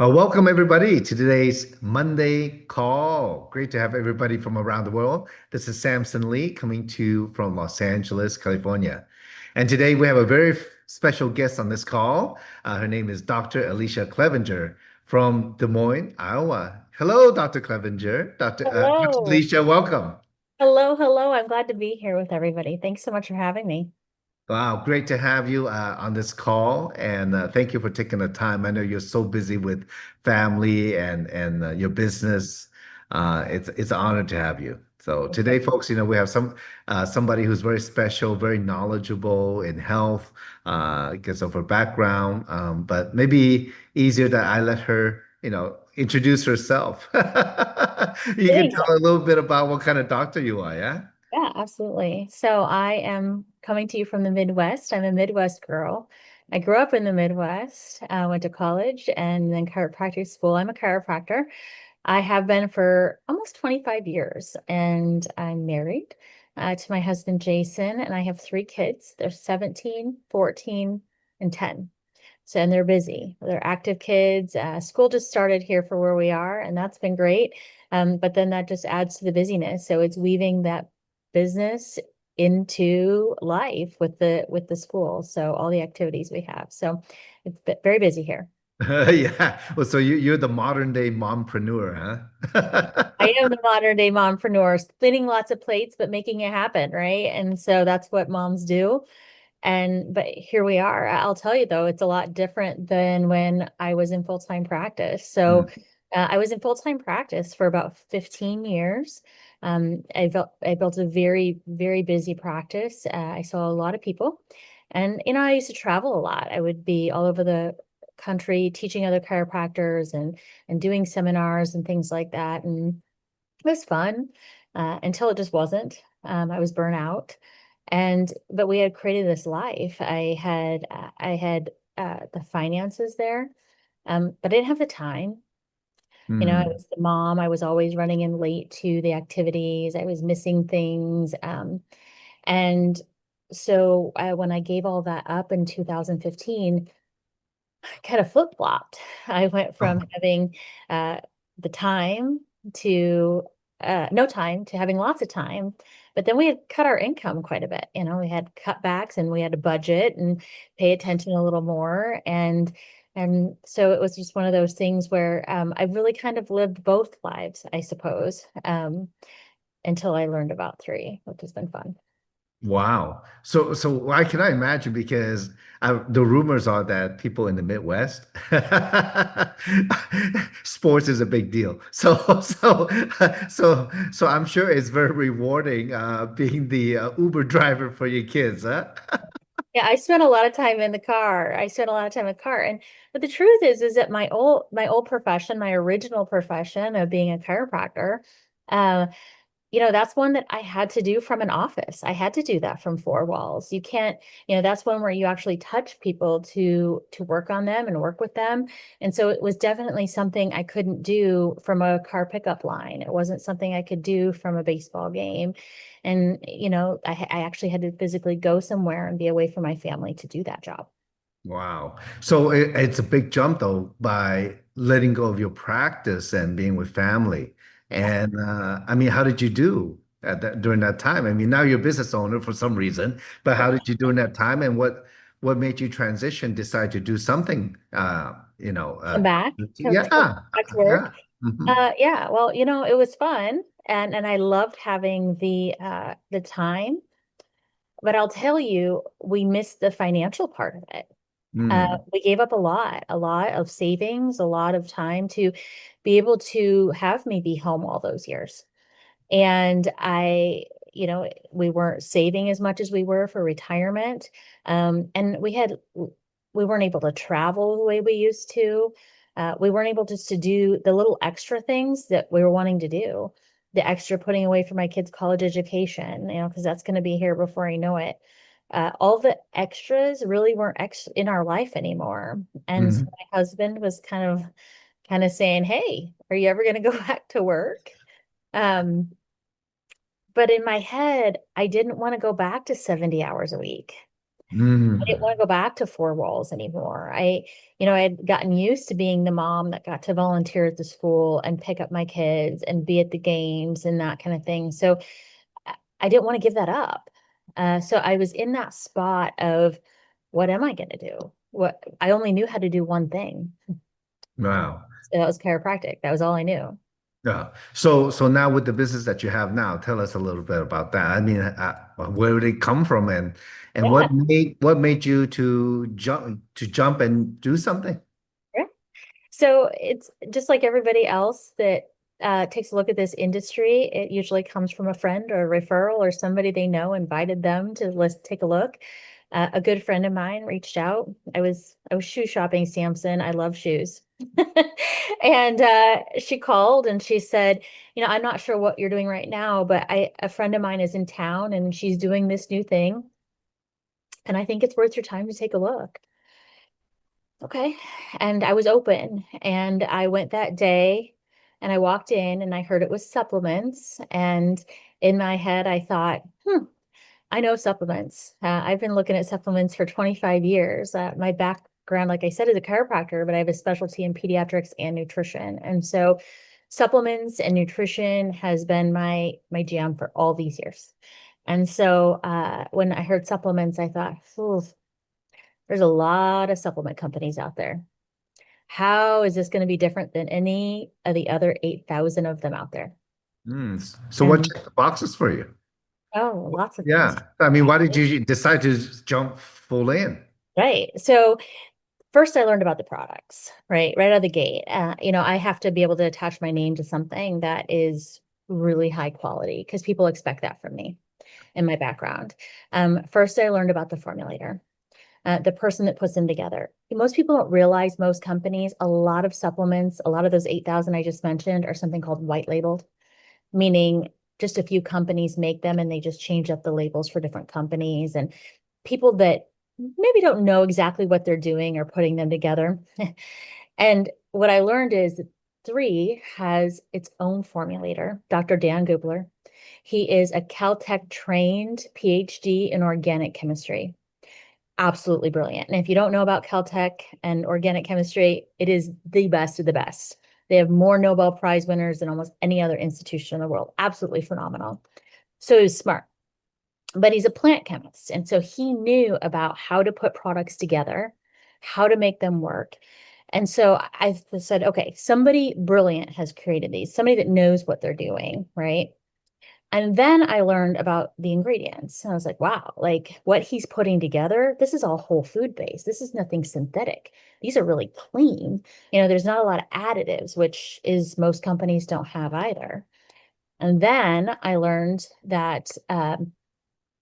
Welcome everybody to today's Monday call. Great to have everybody from around the world. This is Samson Li coming to you from Los Angeles, California. And today we have a very special guest on this call. Her name is Dr. Alicia Clevenger from Des Moines, Iowa. Hello, Dr. Clevenger. Dr. Hello. Alicia, welcome. Hello. I'm glad to be here with everybody. Thanks so much for having me. Wow, great to have you on this call, and thank you for taking the time. I know you're so busy with family and your business. It's an honor to have you. So today, folks, we have somebody who's very special, very knowledgeable in health because of her background. But maybe easier that I let her, introduce herself. You can Thanks. tell a little bit about what kind of doctor you are, yeah? Yeah, absolutely. So I am coming to you from the Midwest. I'm a Midwest girl. I grew up in the Midwest, went to college and then chiropractic school. I'm a chiropractor. I have been for almost 25 years, and I'm married to my husband, Jason, and I have three kids. They're 17, 14, and 10. So, and they're busy. They're active kids. School just started here for where we are, and that's been great. But then that just adds to the busyness. So it's weaving that business into life with the school. So all the activities we have. So it's very busy here. Yeah. Well, so you're the modern day mompreneur, I huh? am the modern day mompreneur, spinning lots of plates, but making it happen, right? And so that's what moms do. And but here we are. I'll tell you though, it's a lot different than when I was in full-time practice. So Mm. I was in full-time practice for about 15 years. I built a very busy practice. I saw a lot of people, and I used to travel a lot. I would be all over the country teaching other chiropractors and doing seminars and things like that. And it was fun until it just wasn't. I was burnt out, and but we had created this life. I had the finances there, but I didn't have the time. I Mm. was the mom. I was always running in late to the activities. I was missing things, and so when I gave all that up in 2015, I kind of flip-flopped. I went from Oh, having uh, the time to no time to having lots of time. But then we had cut our income quite a bit. We had cutbacks and we had to budget and pay attention a little more. And so it was just one of those things where I really kind of lived both lives, I suppose, until I learned about three, which has been fun. wow. So why can I imagine? Because the rumors are that people in the Midwest, sports is a big deal. So I'm sure it's very rewarding being the Uber driver for your kids, huh? Yeah, I spent a lot of time in the car. I spent a lot of time in the car. And but the truth is that my old profession, my original profession of being a chiropractor, uh, that's one that I had to do from an office. I had to do that from four walls. You can't, that's one where you actually touch people to work on them and work with them. And so it was definitely something I couldn't do from a car pickup line. It wasn't something I could do from a baseball game. And, I actually had to physically go somewhere and be away from my family to do that job. Wow. So it's a big jump though by letting go of your practice and being with family. Yeah. And I mean, how did you do during that time? I mean, now you're a business owner for some reason, but how did you do in that time? And what made you transition, decide to do something? Come back, come Yeah, back to work. yeah. Mhm. Yeah, well, it was fun and I loved having the time. But I'll tell you, we missed the financial part of it. Mm. We gave up a lot of savings, a lot of time to be able to have me be home all those years. And we weren't saving as much as we were for retirement. And we weren't able to travel the way we used to. We weren't able just to do the little extra things that we were wanting to do. The extra putting away for my kids' college education, because that's going to be here before I know it. All the extras really weren't in our life anymore. And so Mhm. my husband was kind of saying, "Hey, are you ever going to go back to work?" Um, but in my head, I didn't want to go back to 70 hours a week. I didn't want to go back to four walls anymore. I had gotten used to being the mom that got to volunteer at the school and pick up my kids and be at the games and that kind of thing. So I didn't want to give that up. So I was in that spot of what am I going to do? What I only knew how to do one thing. Wow. So that was chiropractic. That was all I knew. Yeah. So now with the business that you have now, tell us a little bit about that. I mean, where did it come from, and Yeah. what made you to jump and do something? Yeah. So it's just like everybody else that takes a look at this industry. It usually comes from a friend or a referral or somebody they know invited them to take a look. A good friend of mine reached out. I was shoe shopping, Samson. I love shoes. And she called and she said, I'm not sure what you're doing right now, but a friend of mine is in town and she's doing this new thing. And I think it's worth your time to take a look. Okay. And I was open and I went that day and I walked in and I heard it was supplements. And in my head, I thought, I know supplements. I've been looking at supplements for 25 years. My background, like I said, is a chiropractor, but I have a specialty in pediatrics and nutrition. And so supplements and nutrition has been my jam for all these years. And so when I heard supplements, I thought, "Ooh, there's a lot of supplement companies out there. How is this going to be different than any of the other 8,000 of them out there?" Hmm. So what And checked the boxes for you? oh, lots of things. Yeah. I mean, why did you decide to jump full in? Right. So first I learned about the products, right out of the gate. I have to be able to attach my name to something that is really high quality because people expect that from me in my background. First, I learned about the formulator, the person that puts them together. Most people don't realize most companies, a lot of supplements, a lot of those 8,000 I just mentioned are something called white labeled, meaning just a few companies make them and they just change up the labels for different companies. And people that maybe don't know exactly what they're doing are putting them together. And what I learned is that Three has its own formulator, Dr. Dan Gubler. He is a Caltech trained PhD in organic chemistry. Absolutely brilliant. And if you don't know about Caltech and organic chemistry, it is the best of the best. They have more Nobel Prize winners than almost any other institution in the world. Absolutely phenomenal. So he's smart, but he's a plant chemist. And so he knew about how to put products together, how to make them work. And so I said, okay, somebody brilliant has created these, somebody that knows what they're doing, right? And then I learned about the ingredients. And I was like, wow, like what he's putting together, this is all whole food based. This is nothing synthetic. These are really clean. There's not a lot of additives, which is most companies don't have either. And then I learned that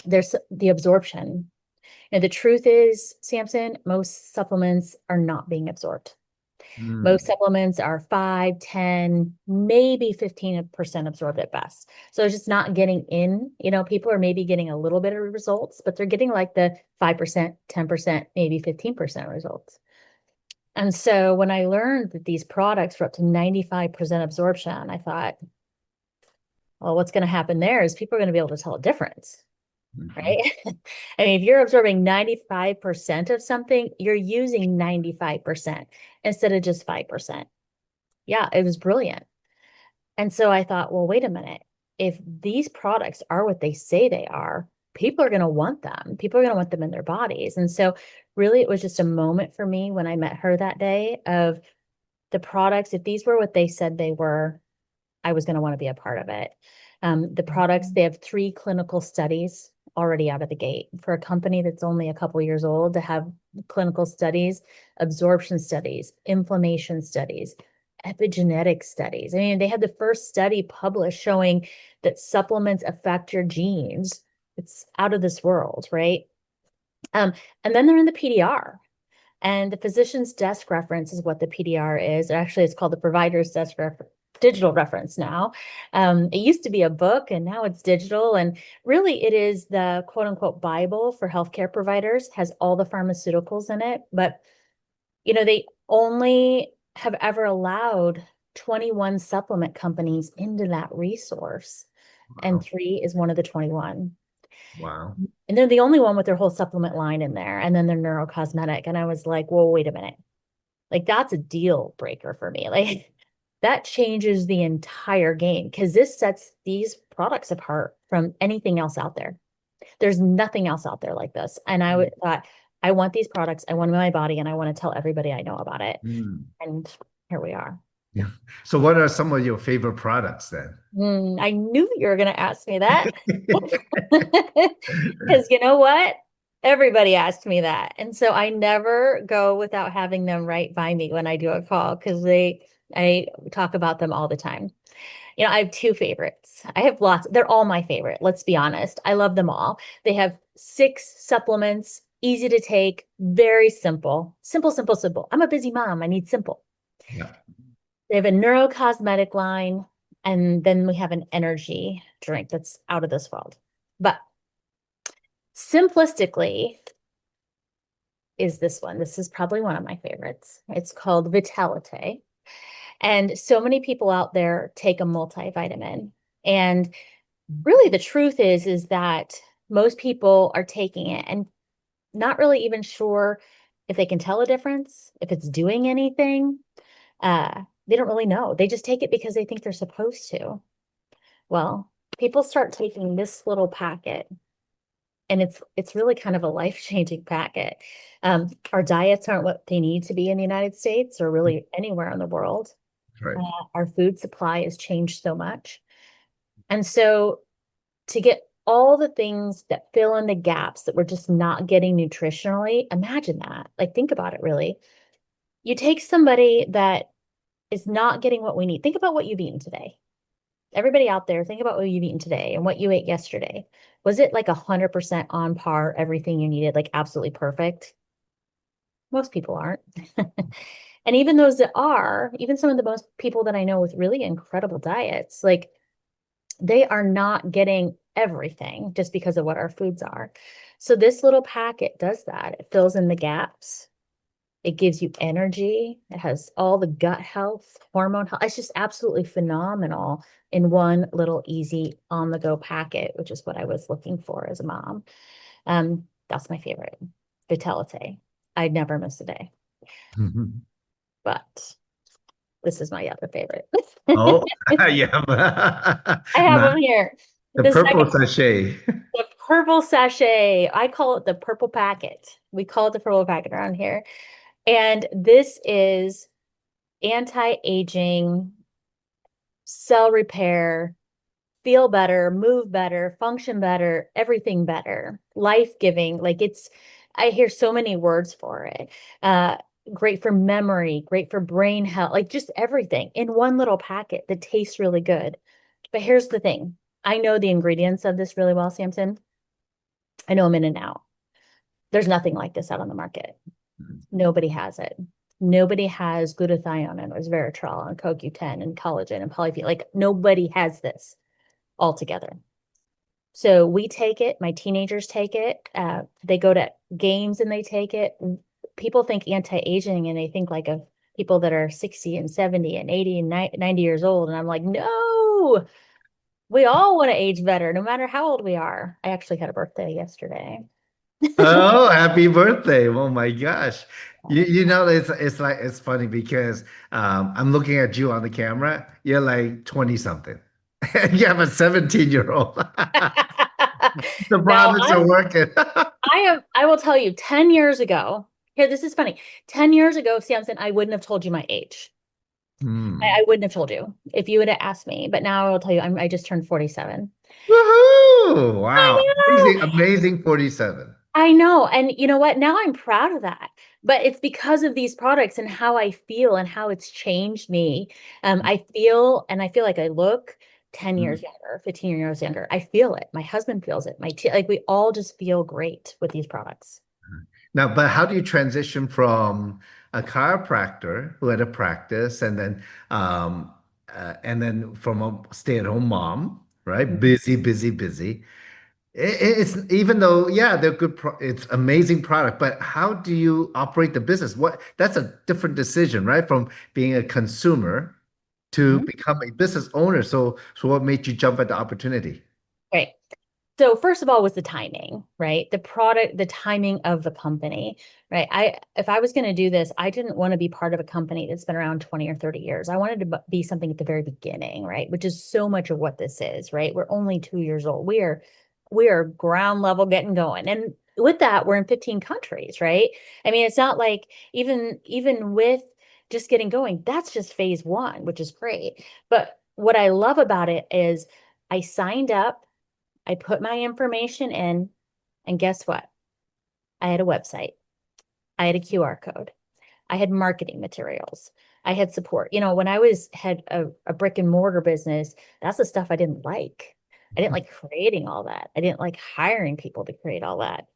there's the absorption. And the truth is, Samson, most supplements are not being absorbed. Hmm. Most supplements are 5, 10, maybe 15% absorbed at best. So it's just not getting in. People are maybe getting a little bit of results, but they're getting like the 5%, 10%, maybe 15% results. And so when I learned that these products were up to 95% absorption, I thought, well, what's going to happen there is people are going to be able to tell a difference, Mhm. right? I mean, if you're absorbing 95% of something, you're using 95% instead of just 5%. Yeah, it was brilliant. And so I thought, well, wait a minute. If these products are what they say they are, people are going to want them. People are going to want them in their bodies. And so really it was just a moment for me when I met her that day of the products, if these were what they said they were, I was going to want to be a part of it. The products, they have 3 clinical studies already out of the gate. For a company that's only a couple years old to have clinical studies, absorption studies, inflammation studies, epigenetic studies. I mean, they had the first study published showing that supplements affect your genes. It's out of this world, right? Um, and then they're in the PDR. And the physician's desk reference is what the PDR is. Actually, it's called the provider's desk digital reference now. It used to be a book and now it's digital. And really, it is the quote unquote Bible for healthcare providers, has all the pharmaceuticals in it. But, they only have ever allowed 21 supplement companies into that resource. And Wow. Three is one of the 21. Wow. And they're the only one with their whole supplement line in there. And then they're neurocosmetic. And I was like, whoa, wait a minute. Like that's a deal breaker for me. Like that changes the entire game because this sets these products apart from anything else out there. There's nothing else out there like this. And thought, I want these products. I want them in my body and I want to tell everybody I know about it. Mm. And here we are. Yeah. So what are some of your favorite products then? I knew you were going to ask me that. Because you know what? Everybody asked me that. And so I never go without having them right by me when I do a call because I talk about them all the time. I have two favorites. I have lots. They're all my favorite. Let's be honest. I love them all. They have 6 supplements, easy to take, very simple. Simple, simple, simple. I'm a busy mom. I need simple. Yeah. They have a neurocosmetic line, and then we have an energy drink that's out of this world. But simplistically is this one. This is probably one of my favorites. It's called Vitalite. And so many people out there take a multivitamin. And really the truth is that most people are taking it and not really even sure if they can tell a difference, if it's doing anything. They don't really know. They just take it because they think they're supposed to. Well, people start taking this little packet and it's really kind of a life-changing packet. Our diets aren't what they need to be in the United States or really anywhere in the world. Right. Our food supply has changed so much. And so to get all the things that fill in the gaps that we're just not getting nutritionally, imagine that. Like, think about it really. You take somebody that is not getting what we need. Think about what you've eaten today. Everybody out there, think about what you've eaten today and what you ate yesterday. Was it like 100% on par, everything you needed, like absolutely perfect? Most people aren't. And even those that are, even some of the most people that I know with really incredible diets, like they are not getting everything just because of what our foods are. So this little packet does that. It fills in the gaps. It gives you energy. It has all the gut health, hormone health. It's just absolutely phenomenal in one little easy on the go packet, which is what I was looking for as a mom. That's my favorite, Vitalite. I'd never miss a day, Mhm. but this is my other favorite. Oh, yeah. I have Not them here. the The purple second, sachet. the purple sachet. I call it the purple packet. We call it the purple packet around here. And this is anti-aging, cell repair, feel better, move better, function better, everything better, life-giving. Like I hear so many words for it. Uh, Great for memory, great for brain health, like just everything in one little packet that tastes really good. But here's the thing. I know the ingredients of this really well, Samson. I know them in and out. There's nothing like this out on the market. Nobody has it. Nobody has glutathione and resveratrol and CoQ10 and collagen and polyphenol. Like nobody has this all together. So we take it. My teenagers take it. They go to games and they take it. People think anti-aging and they think like of people that are 60 and 70 and 80 and 90 years old. And I'm like, no, we all want to age better, no matter how old we are. I actually had a birthday yesterday. Oh, happy birthday. Oh my gosh. You know, it's like it's funny because I'm looking at you on the camera. You're like 20 something. And you have a 17-year-old. The Now products are working. I will tell you, 10 years ago, here, this is funny. 10 years ago, Samson, I wouldn't have told you my age. Hmm. I wouldn't have told you if you would have asked me, but now I will tell you, I just turned 47. Woohoo! I Wow. know. Amazing, amazing 47. I know. And you know what? Now I'm proud of that. But it's because of these products and how I feel and how it's changed me. I feel like I look 10 Hmm. years younger, 15 years younger. I feel it. My husband feels it. Like we all just feel great with these products. Now, but how do you transition from a chiropractor who had a practice and then from a stay-at-home mom, right? Mhm. Busy, busy, busy. It's even though, yeah, they're good, it's amazing product, but how do you operate the business? That's a different decision, right? From being a consumer to Mhm. become a business owner. So what made you jump at the opportunity? Right. So first of all was the timing, right? The product, the timing of the company, right? If I was going to do this, I didn't want to be part of a company that's been around 20 or 30 years. I wanted to be something at the very beginning, right? Which is so much of what this is, right? We're only 2 years old. We are ground level getting going. And with that, we're in 15 countries, right? I mean, it's not like even with just getting going, that's just phase one, which is great. But what I love about it is I signed up, I put my information in, and guess what? I had a website. I had a QR code. I had marketing materials. I had support. When I had a brick and mortar business, that's the stuff I didn't like. I didn't like creating all that. I didn't like hiring people to create all that.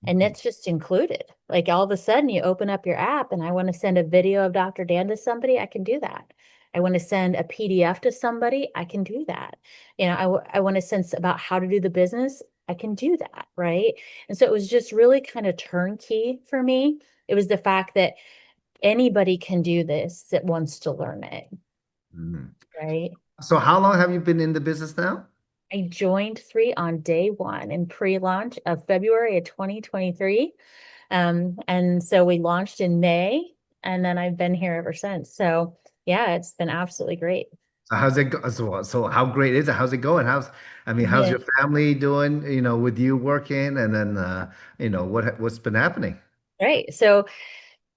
And that's just included. Like all of a sudden you open up your app and I want to send a video of Dr. Dan to somebody, I can do that. I want to send a PDF to somebody, I can do that. I want to send about how to do the business, I can do that, right? And so it was just really kind of turnkey for me. It was the fact that anybody can do this that wants to learn it, Mm. right? So how long have you been in the business now? I joined three on day one in pre-launch of February of 2023. And so we launched in May, and then I've been here ever since. So yeah, it's been absolutely great. So how's it go? So how great is it? How's it going? I mean, how's Yeah, your family doing, with you working and then what's been happening? right. So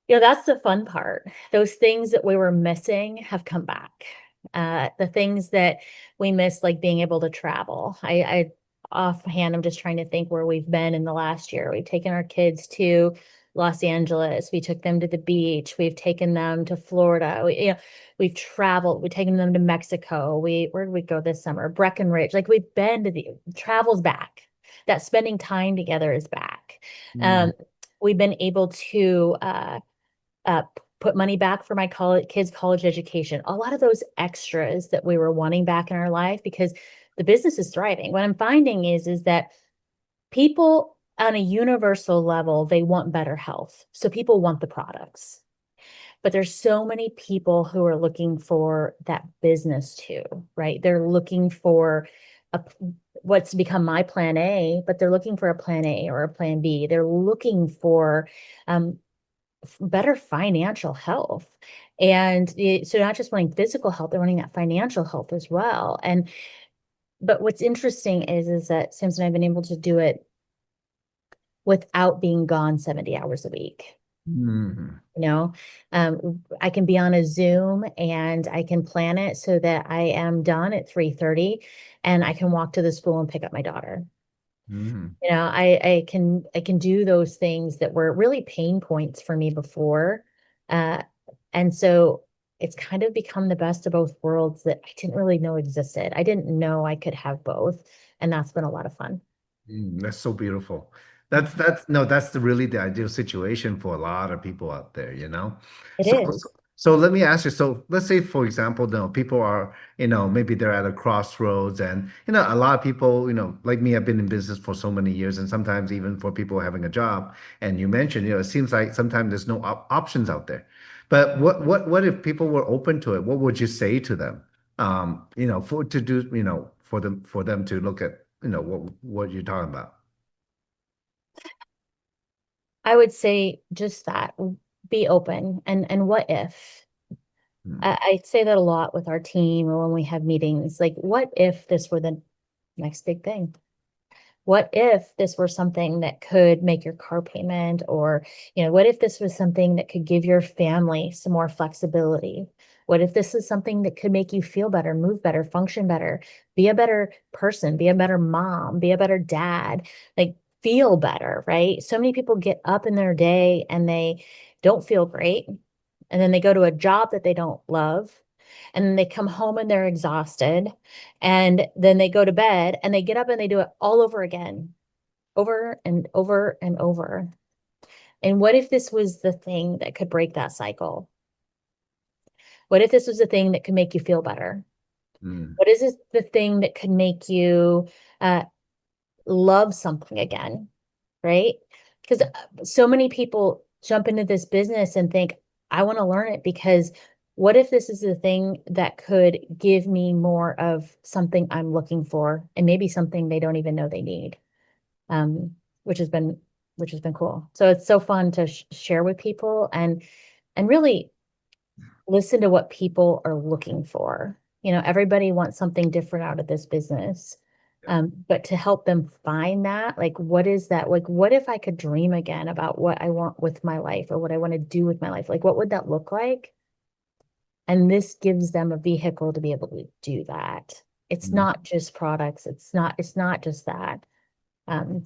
that's the fun part. Those things that we were missing have come back. The things that we missed, like being able to travel. I offhand, I'm just trying to think where we've been in the last year. We've taken our kids to Los Angeles. We took them to the beach. We've taken them to Florida. We've traveled. We've taken them to Mexico. Where did we go this summer? Breckenridge. Like we've been to the travel's back. That spending time together is back. Mm. Um, we've been able to uh, put money back for my kids' college education. A lot of those extras that we were wanting back in our life because the business is thriving. What I'm finding is that people on a universal level, they want better health. So people want the products. But there's so many people who are looking for that business too, right? They're looking for a, what's become my plan A, but they're looking for a plan A or a plan B. They're looking for um, better financial health. And so not just wanting physical health, they're wanting that financial health as well. But what's interesting is that Samson and I've been able to do it without being gone 70 hours a week. Mhm. You know, I can be on a Zoom and I can plan it so that I am done at 3:30 and I can walk to the school and pick up my daughter. Mhm. I can do those things that were really pain points for me before. Uh, and so it's kind of become the best of both worlds that I didn't really know existed. I didn't know I could have both, and that's been a lot of fun. That's so beautiful. That's Mhm. that's no, that's really the ideal situation for a lot of people out there. It So is. so let me ask you, so let's say for example, people are, maybe they're at a crossroads and a lot of people, like me, I've been in business for so many years and sometimes even for people having a job. And you mentioned, it seems like sometimes there's no options out there. But what if people were open to it? What would you say to them? For to do, for them to look at, what you're talking about. I would say just that, be open and what if? Mm, I say that a lot with our team or when we have meetings, like, what if this were the next big thing? What if this were something that could make your car payment? Or, what if this was something that could give your family some more flexibility? What if this is something that could make you feel better, move better, function better, be a better person, be a better mom, be a better dad, like feel better, right? So many people get up in their day and they don't feel great. And then they go to a job that they don't love. And then they come home and they're exhausted. And then they go to bed and they get up and they do it all over again, over and over and over. And what if this was the thing that could break that cycle? What if this was the thing that could make you feel better? mm, What is this the thing that could make you uh, love something again? Right? Because so many people jump into this business and think, I want to learn it because what if this is the thing that could give me more of something I'm looking for and maybe something they don't even know they need? Um, which has been which has been cool. So it's so fun to share with people and really listen to what people are looking for. Everybody wants something different out of this business. But to help them find that, like, what is that? Like, what if I could dream again about what I want with my life or what I want to do with my life? Like, what would that look like? And this gives them a vehicle to be able to do that. It's Mhm. not just products. It's not just that.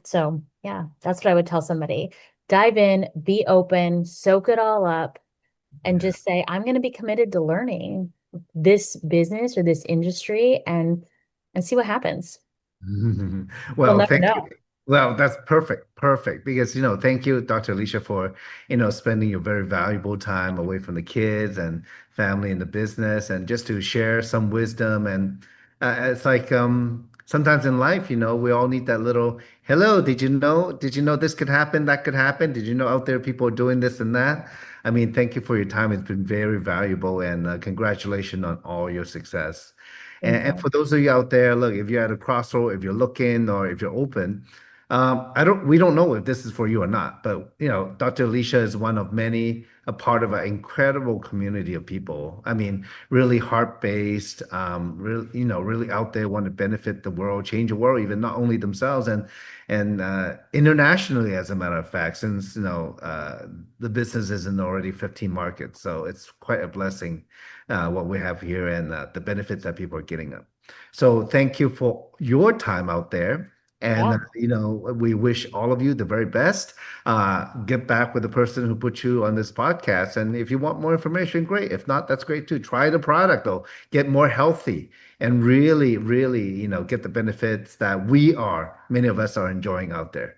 So yeah, that's what I would tell somebody. Dive in, be open, soak it all up, and Yeah. just say, I'm going to be committed to learning this business or this industry and see what happens. You'll Well, never thank you. know. Well, that's perfect, perfect. Because, thank you, Dr. Alicia, for, spending your very valuable time away from the kids and family and the business and just to share some wisdom. And it's like sometimes in life, we all need that little, hello, did you know? Did you know this could happen? That could happen? Did you know out there people are doing this and that? I mean, thank you for your time. It's been very valuable and congratulations on all your success. Thank And you. for those of you out there, look, if you're at a crossroad, if you're looking or if you're open, we don't know if this is for you or not, but Dr. Alicia is one of many, a part of an incredible community of people. I mean, really heart-based, really, really out there, want to benefit the world, change the world, even not only themselves and internationally, as a matter of fact, since the business is in already 15 markets, so it's quite a blessing what we have here and the benefits that people are getting up. So thank you for your time out there. And, Yeah. we wish all of you the very best. Get back with the person who put you on this podcast. And if you want more information, great. If not, that's great too. Try the product though. Get more healthy and really, really, get the benefits that many of us are enjoying out there.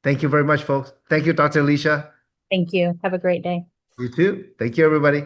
Thank you very much, folks. Thank you, Dr. Alicia. Thank you. Have a great day. You too. Thank you, everybody.